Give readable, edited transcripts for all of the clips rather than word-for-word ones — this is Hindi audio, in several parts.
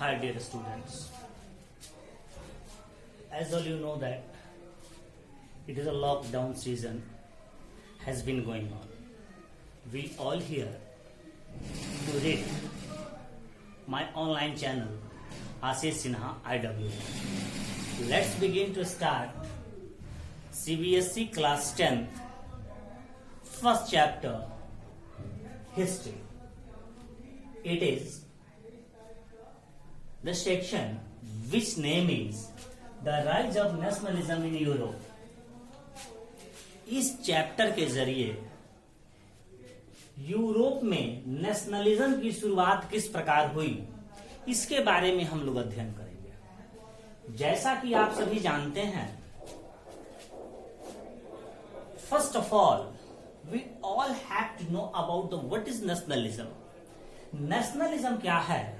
Hi dear students, as all you know that it is a lockdown season has been going on. We all here to read my online channel Ashish Sinha IW. Let's begin to start CBSE class 10th first chapter history. It is the section which name is the rise of nationalism in Europe. इस चैप्टर के जरिए यूरोप में नेशनलिज्म की शुरुआत किस प्रकार हुई इसके बारे में हम लोग अध्ययन करेंगे। जैसा कि आप सभी जानते हैं, first of all we all have to know about the what is nationalism. Nationalism क्या है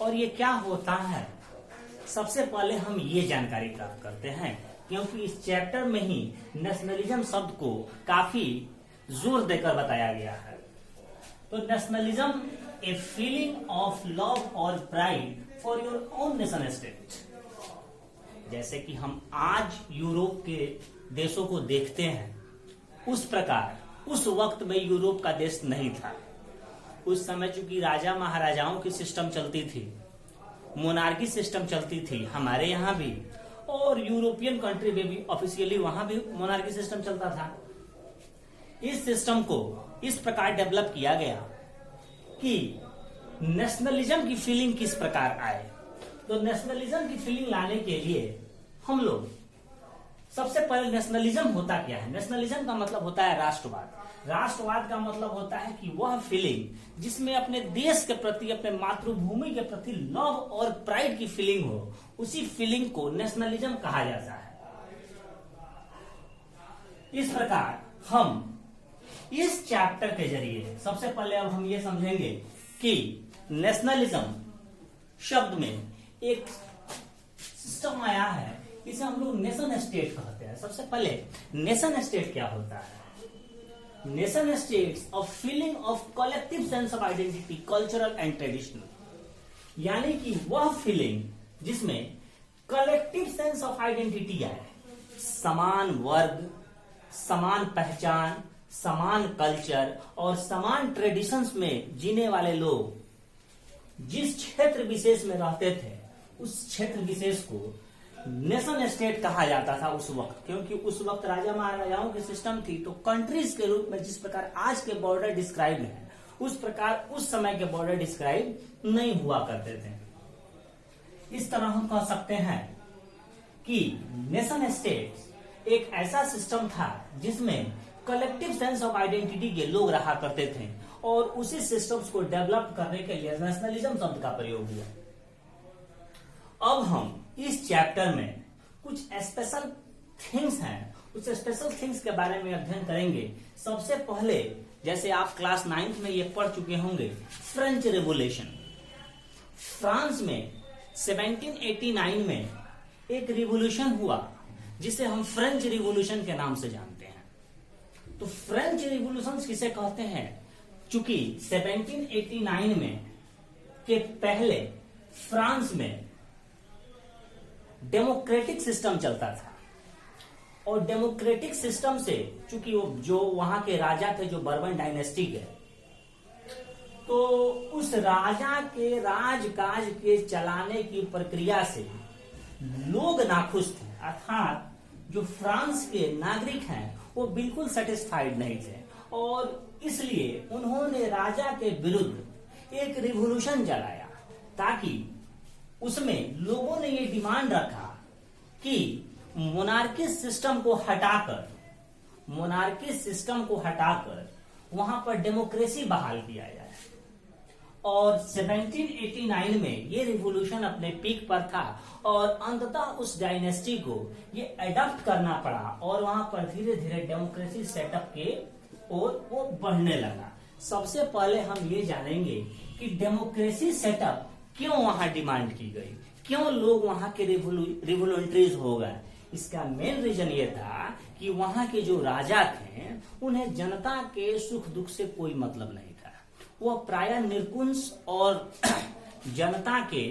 और ये क्या होता है, सबसे पहले हम ये जानकारी प्राप्त करते हैं, क्योंकि इस चैप्टर में ही नेशनलिज्म शब्द को काफी जोर देकर बताया गया है। तो nationalism a feeling of love और pride for your own nation state. जैसे कि हम आज यूरोप के देशों को देखते हैं, उस प्रकार उस वक्त में यूरोप का देश नहीं था। उस समय चूंकि राजा महाराजाओं की सिस्टम चलती थी, मोनार्की सिस्टम चलती थी हमारे यहाँ भी, और यूरोपियन कंट्री में भी ऑफिशियली वहां भी मोनार्की सिस्टम चलता था। इस सिस्टम को इस प्रकार डेवलप किया गया कि नेशनलिज्म की फीलिंग किस प्रकार आए। तो नेशनलिज्म की फीलिंग लाने के लिए हम लोग सबसे पहले, नेशनलिज्म होता क्या है? नेशनलिज्म का मतलब होता है राष्ट्रवाद। राष्ट्रवाद का मतलब होता है कि वह फीलिंग जिसमें अपने देश के प्रति, अपने मातृभूमि के प्रति लव और प्राइड की फीलिंग हो, उसी फीलिंग को नेशनलिज्म कहा जाता है। इस प्रकार हम इस चैप्टर के जरिए सबसे पहले अब हम ये समझेंगे कि नेशनलिज्म शब्द में एक सिस्टम आया है, इसे हम लोग नेशन स्टेट कहते हैं। सबसे पहले नेशन स्टेट क्या होता है? Nation states of feeling of collective sense of identity, cultural and traditional. यानी कि वह फीलिंग जिसमें कलेक्टिव सेंस ऑफ आइडेंटिटी है, समान वर्ग, समान पहचान, समान कल्चर और समान ट्रेडिशंस में जीने वाले लोग जिस क्षेत्र विशेष में रहते थे, उस क्षेत्र विशेष को नेशन स्टेट कहा जाता था उस वक्त। क्योंकि उस वक्त राजा महाराजाओं की सिस्टम थी, तो कंट्रीज के रूप में जिस प्रकार आज के बॉर्डर डिस्क्राइब है, उस प्रकार उस समय के बॉर्डर डिस्क्राइब नहीं हुआ करते थे। इस तरह हम कह सकते हैं कि नेशन स्टेट एक ऐसा सिस्टम था जिसमें कलेक्टिव सेंस ऑफ आइडेंटिटी के लोग रहा करते थे, और उसी सिस्टम्स को डेवलप करने के लिए नेशनलिज्म शब्द का प्रयोग हुआ। अब हम इस चैप्टर में कुछ स्पेशल थिंग्स हैं, उस स्पेशल थिंग्स के बारे में अध्ययन करेंगे। सबसे पहले, जैसे आप क्लास 9th में ये पढ़ चुके होंगे, फ्रेंच रेवोल्यूशन। फ्रांस में 1789 में एक रिवोल्यूशन हुआ जिसे हम फ्रेंच रिवोल्यूशन के नाम से जानते हैं। तो फ्रेंच रिवोल्यूशन किसे कहते हैं? चूंकि 1789 में के पहले फ्रांस में डेमोक्रेटिक सिस्टम चलता था, और डेमोक्रेटिक सिस्टम से चूंकि वो जो वहां के राजा थे, जो बर्बन डायनेस्टी के, तो उस राजा के राजकाज के चलाने की प्रक्रिया से लोग नाखुश थे। अर्थात जो फ्रांस के नागरिक हैं वो बिल्कुल सेटिस्फाइड नहीं थे, और इसलिए उन्होंने राजा के विरुद्ध एक रिवोल्यूशन चलाया, ताकि उसमें लोगों ने ये डिमांड रखा कि मोनार्की सिस्टम को हटाकर वहां पर डेमोक्रेसी बहाल किया जाए। और 1789 में ये रिवोल्यूशन अपने पीक पर था, और अंततः उस डायनेस्टी को ये अडॉप्ट करना पड़ा, और वहां पर धीरे धीरे डेमोक्रेसी सेटअप के ओर वो बढ़ने लगा। सबसे पहले हम ये जानेंगे कि डेमोक्रेसी सेटअप क्यों वहां डिमांड की गई, क्यों लोग वहां के रिवोल्यूटरीज हो गए। इसका मेन रीजन ये था कि वहां के जो राजा थे, उन्हें जनता के सुख दुख से कोई मतलब नहीं था। वह प्रायः निरकुश और जनता के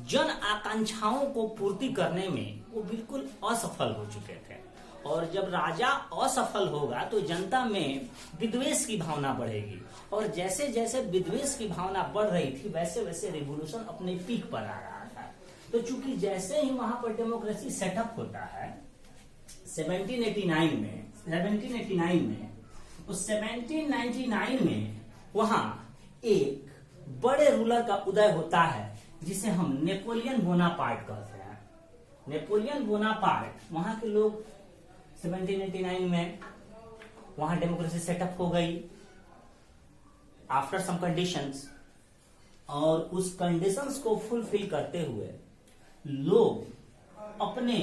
जन आकांक्षाओं को पूर्ति करने में वो बिल्कुल असफल हो चुके थे। और जब राजा असफल होगा तो जनता में विद्वेष की भावना बढ़ेगी, और जैसे जैसे विद्वेष की भावना बढ़ रही थी वैसे वैसे रिवॉल्यूशन अपने पीक पर आ रहा था। तो चूंकि जैसे ही वहां पर डेमोक्रेसी सेटअप होता है 1789 में, उस 1799 में वहां एक बड़े रूलर का उदय होता है जिसे हम नेपोलियन बोनापार्ट कहते हैं। नेपोलियन बोनापार्ट, वहां के लोग 1789 में वहां डेमोक्रेसी सेटअप हो गई आफ्टर सम कंडीशंस, और उस कंडीशंस को फुलफिल करते हुए लोग अपने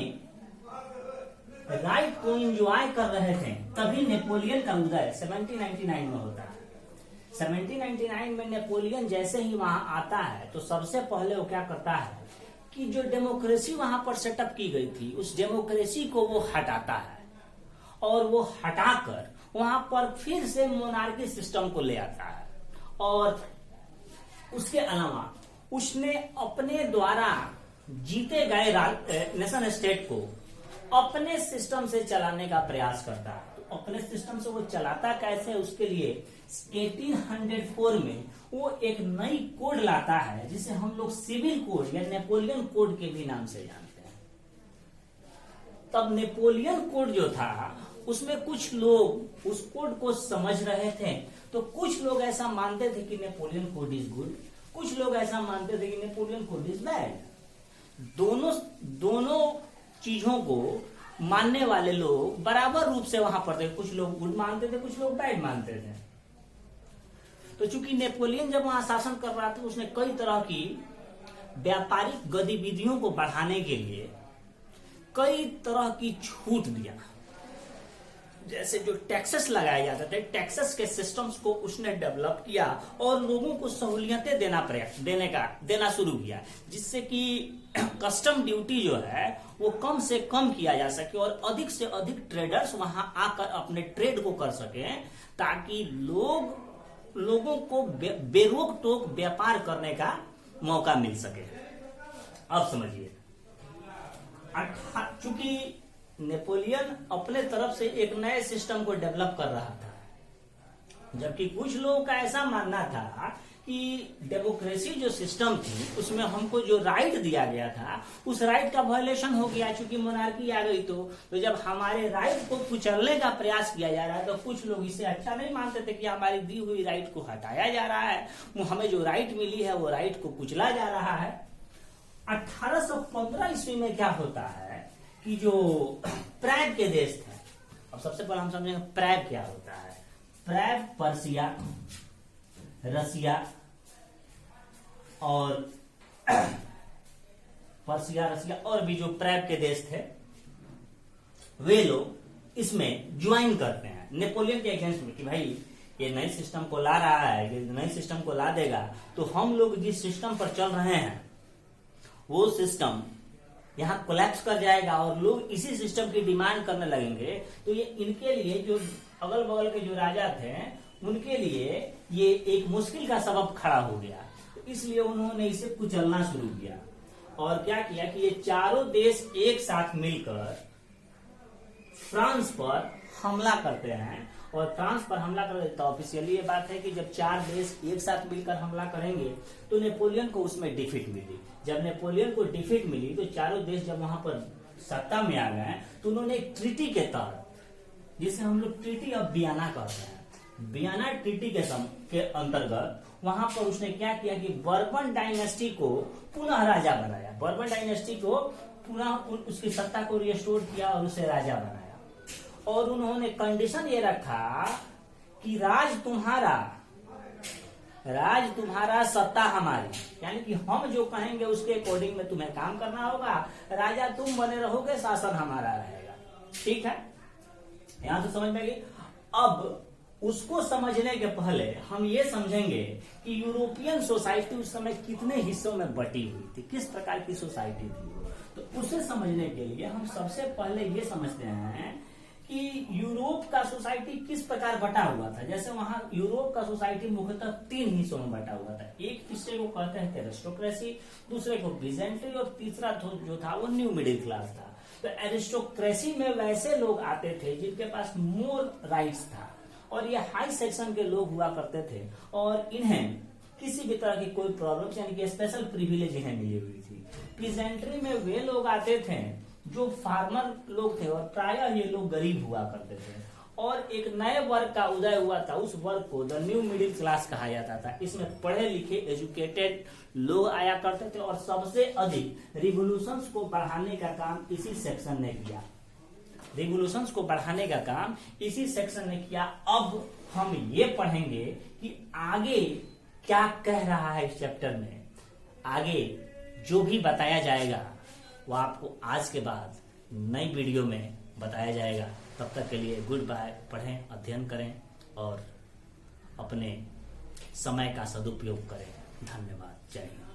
राइट को एंजॉय कर रहे थे। तभी नेपोलियन का उदय 1799 में होता है। 1799 में नेपोलियन जैसे ही वहां आता है तो सबसे पहले वो क्या करता है कि जो डेमोक्रेसी वहां पर सेटअप की गई थी उस डेमोक्रेसी को वो हटाता है, और वो हटाकर वहां पर फिर से मोनार्की सिस्टम को ले आता है। और उसके अलावा उसने अपने द्वारा जीते गए नेशन स्टेट को अपने सिस्टम से चलाने का प्रयास करता है। तो अपने सिस्टम से वो चलाता कैसे, उसके लिए 1804 में वो एक नई कोड लाता है जिसे हम लोग सिविल कोड या नेपोलियन कोड के भी नाम से जानते हैं। तब नेपोलियन कोड जो था उसमें कुछ लोग उस कोड को समझ रहे थे, तो कुछ लोग ऐसा मानते थे कि नेपोलियन कोड इज गुड, कुछ लोग ऐसा मानते थे कि नेपोलियन कोड इज बैड। दोनों चीजों को मानने वाले लोग बराबर रूप से वहां पर थे। कुछ लोग गुड मानते थे, कुछ लोग बैड मानते थे। तो चूंकि नेपोलियन जब वहां शासन कर रहा था उसने कई तरह की व्यापारिक गतिविधियों को बढ़ाने के लिए कई तरह की छूट दिया। जैसे जो टैक्सेस लगाए जाते थे, टैक्सेस के सिस्टम्स को उसने डेवलप किया और लोगों को सहूलियतें देना शुरू किया, जिससे कि कस्टम ड्यूटी जो है वो कम से कम किया जा सके और अधिक से अधिक ट्रेडर्स वहां आकर अपने ट्रेड को कर सके, ताकि लोगों को बेरोक टोक व्यापार करने का मौका मिल सके। अब समझिए, चूंकि नेपोलियन अपने तरफ से एक नए सिस्टम को डेवलप कर रहा था, जबकि कुछ लोगों का ऐसा मानना था कि डेमोक्रेसी जो सिस्टम थी उसमें हमको जो राइट दिया गया था उस राइट का वायलेशन हो गया, चूंकि मोनार्की आ गई। तो जब हमारे राइट को कुचलने का प्रयास किया जा रहा है तो कुछ लोग इसे अच्छा नहीं मानते थे कि हमारी दी हुई राइट को हटाया जा रहा है, हमें जो राइट मिली है वो राइट को कुचला जा रहा है। 1815 ईस्वी में क्या होता है कि जो प्रैग के देश थे, अब सबसे पहले हम समझेंगे प्रैग क्या होता है। प्रैग पर्सिया, रसिया और भी जो प्रैग के देश थे वे लोग इसमें ज्वाइन करते हैं नेपोलियन के अगेंस्ट में कि भाई ये नए सिस्टम को ला रहा है, ये नए सिस्टम को ला देगा तो हम लोग जिस सिस्टम पर चल रहे हैं वो सिस्टम यहाँ कोलैप्स कर जाएगा और लोग इसी सिस्टम की डिमांड करने लगेंगे। तो ये इनके लिए, जो अगल बगल के जो राजा थे उनके लिए ये एक मुश्किल का सबब खड़ा हो गया। तो इसलिए उन्होंने इसे कुचलना शुरू किया और क्या किया कि ये चारों देश एक साथ मिलकर फ्रांस पर हमला करते हैं। और फ्रांस पर हमला कर देता, ऑफिशियली ये बात है कि जब चार देश एक साथ मिलकर हमला करेंगे तो नेपोलियन को उसमें डिफीट मिली। जब नेपोलियन को डिफीट मिली तो चारों देश जब वहां पर सत्ता में आ गए तो उन्होंने एक ट्रीटी के तहत, जिसे हम लोग ट्रीटी ऑफ वियना कहते हैं, वियना ट्रीटी के अंतर्गत वहां पर उसने क्या किया कि बर्बन डायनेस्टी को पुनः राजा बनाया। बर्बन डायनेस्टी को पुनः उसकी सत्ता को रिस्टोर किया और उसे राजा बनाया। और उन्होंने कंडीशन ये रखा कि राज तुम्हारा सत्ता हमारी, यानी कि हम जो कहेंगे उसके अकॉर्डिंग में तुम्हें काम करना होगा, राजा तुम बने रहोगे, शासन हमारा रहेगा। ठीक है, यहां तो समझ में गई। अब उसको समझने के पहले हम ये समझेंगे कि यूरोपियन सोसाइटी उस समय कितने हिस्सों में बटी हुई थी, किस प्रकार की सोसाइटी थी। तो उसे समझने के लिए हम सबसे पहले ये समझते हैं कि यूरोप का सोसाइटी किस प्रकार बटा हुआ था। जैसे वहां यूरोप का सोसाइटी मुख्यतः 3 हिस्सों में बटा हुआ था। एक हिस्से को कहते हैं एरिस्टोक्रेसी, दूसरे को पीजेंट्री और तीसरा जो था वो न्यू मिडिल क्लास था। तो एरिस्टोक्रेसी में वैसे लोग आते थे जिनके पास मोर राइट्स था और ये हाई सेक्शन के लोग हुआ करते थे और इन्हें किसी भी तरह की कोई प्रॉब्लम यानी कि स्पेशल प्रिविलेज इन्हें मिली हुई थी। पीजेंट्री में वे लोग आते थे जो फार्मर लोग थे और प्रायः ये लोग गरीब हुआ करते थे और एक नए वर्ग का उदय हुआ था। उस वर्ग को द न्यू मिडिल क्लास कहा जाता था। इसमें पढ़े लिखे एजुकेटेड लोग आया करते थे और सबसे अधिक रिवोल्यूशंस को बढ़ाने का काम इसी सेक्शन ने किया। रिवोल्यूशंस को बढ़ाने का काम इसी सेक्शन ने किया। अब हम ये पढ़ेंगे कि आगे क्या कह रहा है इस चैप्टर में। आगे जो भी बताया जाएगा वो आपको आज के बाद नई वीडियो में बताया जाएगा। तब तक के लिए गुड बाय। पढ़ें, अध्ययन करें और अपने समय का सदुपयोग करें। धन्यवाद। जय हिंद।